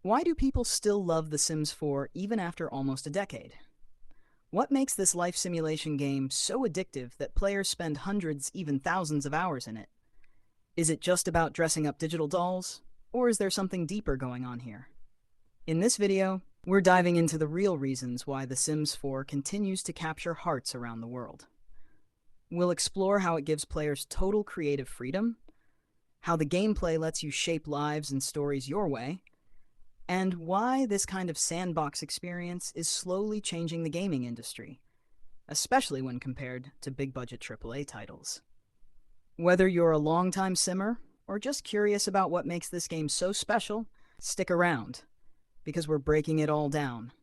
Why do people still love The Sims 4 even after almost a decade? What makes this life simulation game so addictive that players spend hundreds, even thousands of hours in it? Is it just about dressing up digital dolls? Or is there something deeper going on here? In this video, we're diving into the real reasons why The Sims 4 continues to capture hearts around the world. We'll explore how it gives players total creative freedom, how the gameplay lets you shape lives and stories your way, and why this kind of sandbox experience is slowly changing the gaming industry, especially when compared to big-budget AAA titles. Whether you're a longtime simmer or just curious about what makes this game so special, stick around, because we're breaking it all down.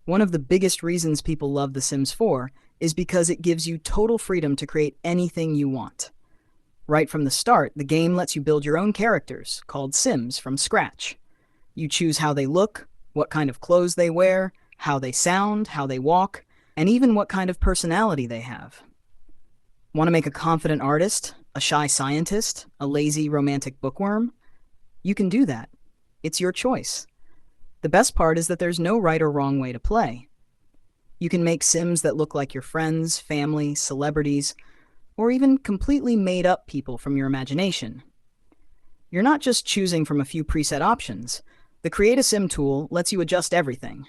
One of the biggest reasons people love The Sims 4 is because it gives you total freedom to create anything you want. Right from the start, the game lets you build your own characters, called Sims, from scratch. You choose how they look, what kind of clothes they wear, how they sound, how they walk, and even what kind of personality they have. Want to make a confident artist, a shy scientist, a lazy romantic bookworm? You can do that. It's your choice. The best part is that there's no right or wrong way to play. You can make Sims that look like your friends, family, celebrities, or even completely made-up people from your imagination. You're not just choosing from a few preset options. The Create a Sim tool lets you adjust everything.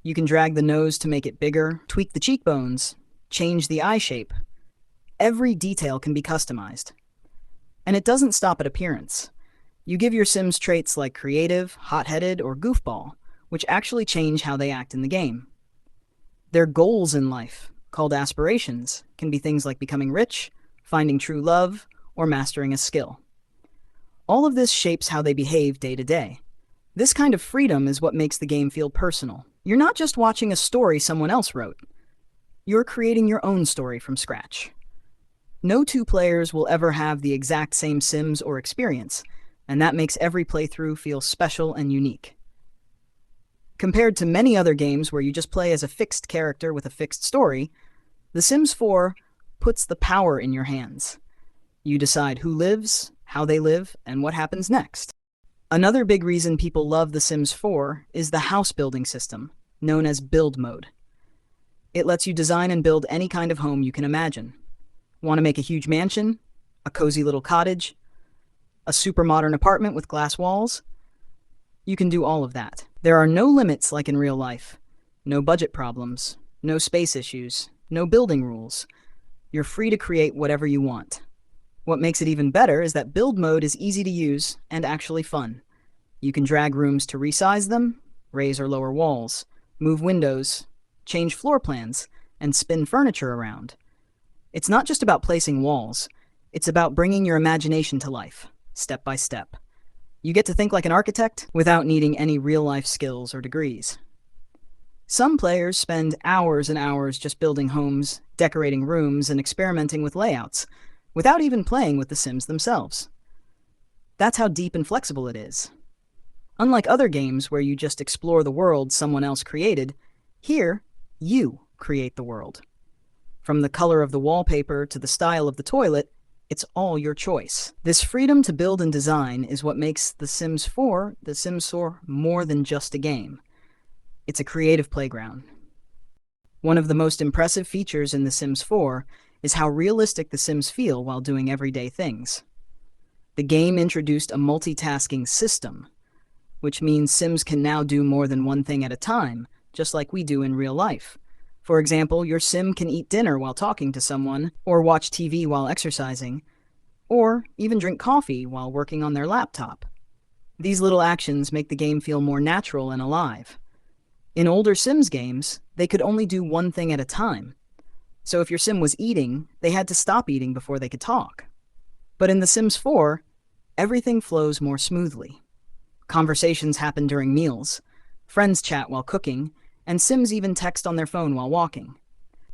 You can drag the nose to make it bigger, tweak the cheekbones, change the eye shape. Every detail can be customized. And it doesn't stop at appearance. You give your Sims traits like creative, hot-headed, or goofball, which actually change how they act in the game. Their goals in life, called aspirations, can be things like becoming rich, finding true love, or mastering a skill. All of this shapes how they behave day to day. This kind of freedom is what makes the game feel personal. You're not just watching a story someone else wrote. You're creating your own story from scratch. No two players will ever have the exact same Sims or experience, and that makes every playthrough feel special and unique. Compared to many other games where you just play as a fixed character with a fixed story, The Sims 4 puts the power in your hands. You decide who lives, how they live, and what happens next. Another big reason people love The Sims 4 is the house building system, known as Build Mode. It lets you design and build any kind of home you can imagine. Want to make a huge mansion? A cozy little cottage? A super modern apartment with glass walls? You can do all of that. There are no limits like in real life. No budget problems, no space issues, no building rules. You're free to create whatever you want. What makes it even better is that build mode is easy to use and actually fun. You can drag rooms to resize them, raise or lower walls, move windows, change floor plans, and spin furniture around. It's not just about placing walls. It's about bringing your imagination to life, step by step. You get to think like an architect without needing any real-life skills or degrees. Some players spend hours and hours just building homes, decorating rooms, and experimenting with layouts, without even playing with the Sims themselves. That's how deep and flexible it is. Unlike other games where you just explore the world someone else created, here, you create the world. From the color of the wallpaper to the style of the toilet, it's all your choice. This freedom to build and design is what makes The Sims 4 more than just a game. It's a creative playground. One of the most impressive features in The Sims 4 is how realistic the Sims feel while doing everyday things. The game introduced a multitasking system, which means Sims can now do more than one thing at a time, just like we do in real life. For example, your Sim can eat dinner while talking to someone, or watch TV while exercising, or even drink coffee while working on their laptop. These little actions make the game feel more natural and alive. In older Sims games, they could only do one thing at a time. So if your Sim was eating, they had to stop eating before they could talk. But in The Sims 4, everything flows more smoothly. Conversations happen during meals, friends chat while cooking, and Sims even text on their phone while walking.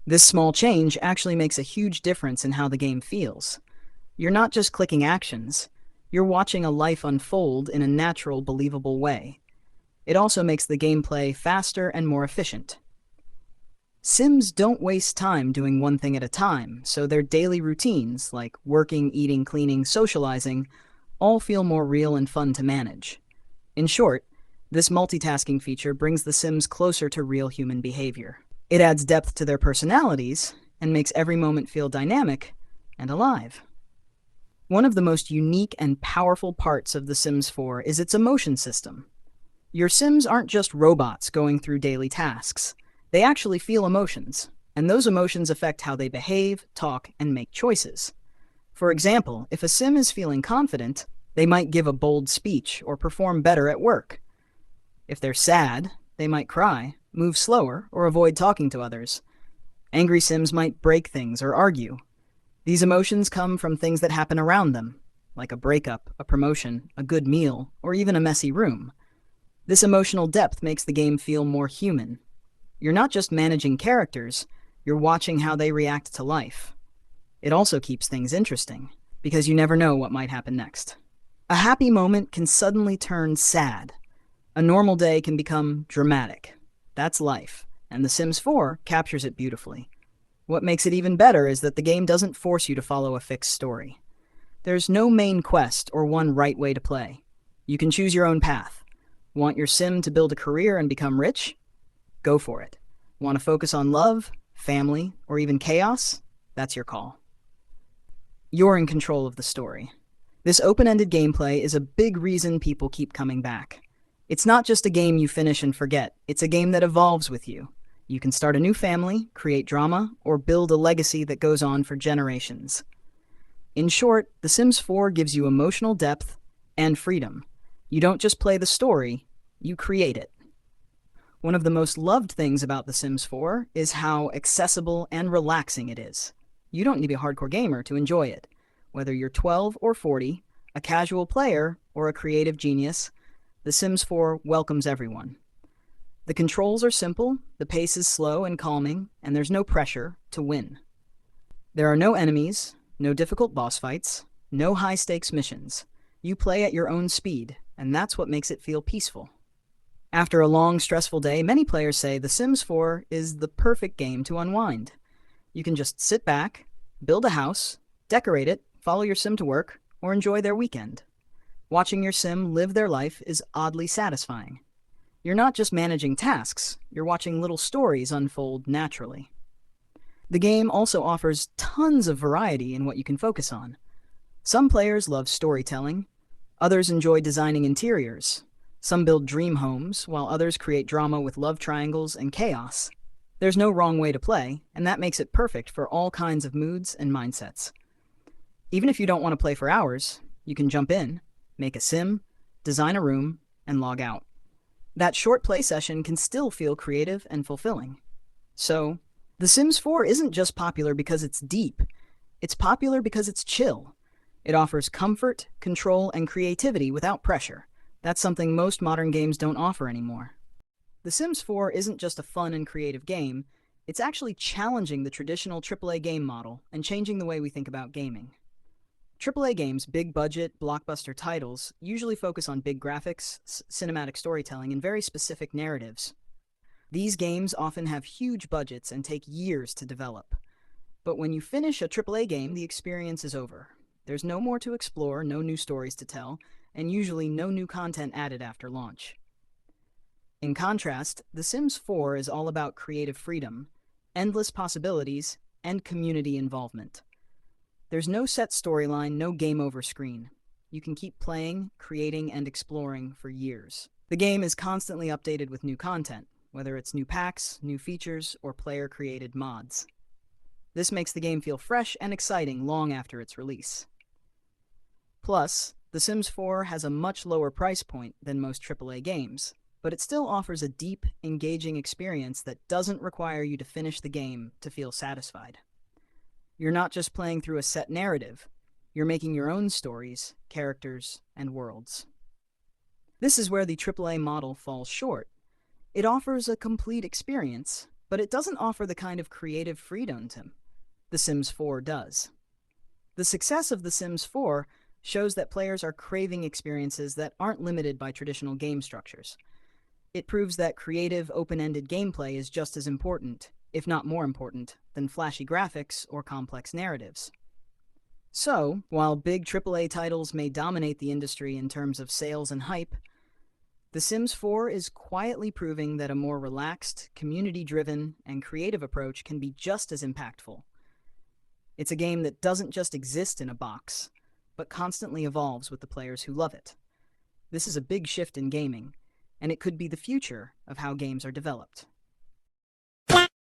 This small change actually makes a huge difference in how the game feels. You're not just clicking actions, you're watching a life unfold in a natural, believable way. It also makes the gameplay faster and more efficient. Sims don't waste time doing one thing at a time, so their daily routines, like working, eating, cleaning, socializing, all feel more real and fun to manage. In short, This multitasking feature brings The Sims closer to real human behavior. It adds depth to their personalities and makes every moment feel dynamic and alive. One of the most unique and powerful parts of The Sims 4 is its emotion system. Your Sims aren't just robots going through daily tasks. They actually feel emotions, and those emotions affect how they behave, talk, and make choices. For example, if a Sim is feeling confident, they might give a bold speech or perform better at work. If they're sad, they might cry, move slower, or avoid talking to others. Angry Sims might break things or argue. These emotions come from things that happen around them, like a breakup, a promotion, a good meal, or even a messy room. This emotional depth makes the game feel more human. You're not just managing characters, you're watching how they react to life. It also keeps things interesting, because you never know what might happen next. A happy moment can suddenly turn sad. A normal day can become dramatic. That's life, and The Sims 4 captures it beautifully. What makes it even better is that the game doesn't force you to follow a fixed story. There's no main quest or one right way to play. You can choose your own path. Want your Sim to build a career and become rich? Go for it. Want to focus on love, family, or even chaos? That's your call. You're in control of the story. This open-ended gameplay is a big reason people keep coming back. It's not just a game you finish and forget, it's a game that evolves with you. You can start a new family, create drama, or build a legacy that goes on for generations. In short, The Sims 4 gives you emotional depth and freedom. You don't just play the story, you create it. One of the most loved things about The Sims 4 is how accessible and relaxing it is. You don't need to be a hardcore gamer to enjoy it. Whether you're 12 or 40, a casual player, or a creative genius, The Sims 4 welcomes everyone. The controls are simple, the pace is slow and calming, and there's no pressure to win. There are no enemies, no difficult boss fights, no high-stakes missions. You play at your own speed, and that's what makes it feel peaceful. After a long, stressful day, many players say The Sims 4 is the perfect game to unwind. You can just sit back, build a house, decorate it, follow your Sim to work, or enjoy their weekend. Watching your Sim live their life is oddly satisfying. You're not just managing tasks, you're watching little stories unfold naturally. The game also offers tons of variety in what you can focus on. Some players love storytelling, others enjoy designing interiors, some build dream homes, while others create drama with love triangles and chaos. There's no wrong way to play, and that makes it perfect for all kinds of moods and mindsets. Even if you don't want to play for hours, you can jump in, make a Sim, design a room, and log out. That short play session can still feel creative and fulfilling. So, The Sims 4 isn't just popular because it's deep. It's popular because it's chill. It offers comfort, control, and creativity without pressure. That's something most modern games don't offer anymore. The Sims 4 isn't just a fun and creative game, it's actually challenging the traditional AAA game model and changing the way we think about gaming. AAA games, big-budget, blockbuster titles, usually focus on big graphics, cinematic storytelling, and very specific narratives. These games often have huge budgets and take years to develop. But when you finish a AAA game, the experience is over. There's no more to explore, no new stories to tell, and usually no new content added after launch. In contrast, The Sims 4 is all about creative freedom, endless possibilities, and community involvement. There's no set storyline, no game over screen. You can keep playing, creating, and exploring for years. The game is constantly updated with new content, whether it's new packs, new features, or player-created mods. This makes the game feel fresh and exciting long after its release. Plus, The Sims 4 has a much lower price point than most AAA games, but it still offers a deep, engaging experience that doesn't require you to finish the game to feel satisfied. You're not just playing through a set narrative, you're making your own stories, characters, and worlds. This is where the AAA model falls short. It offers a complete experience, but it doesn't offer the kind of creative freedom The Sims 4 does. The success of The Sims 4 shows that players are craving experiences that aren't limited by traditional game structures. It proves that creative, open-ended gameplay is just as important, if not more important, than flashy graphics or complex narratives. So, while big AAA titles may dominate the industry in terms of sales and hype, The Sims 4 is quietly proving that a more relaxed, community driven, and creative approach can be just as impactful. It's a game that doesn't just exist in a box, but constantly evolves with the players who love it. This is a big shift in gaming, and it could be the future of how games are developed.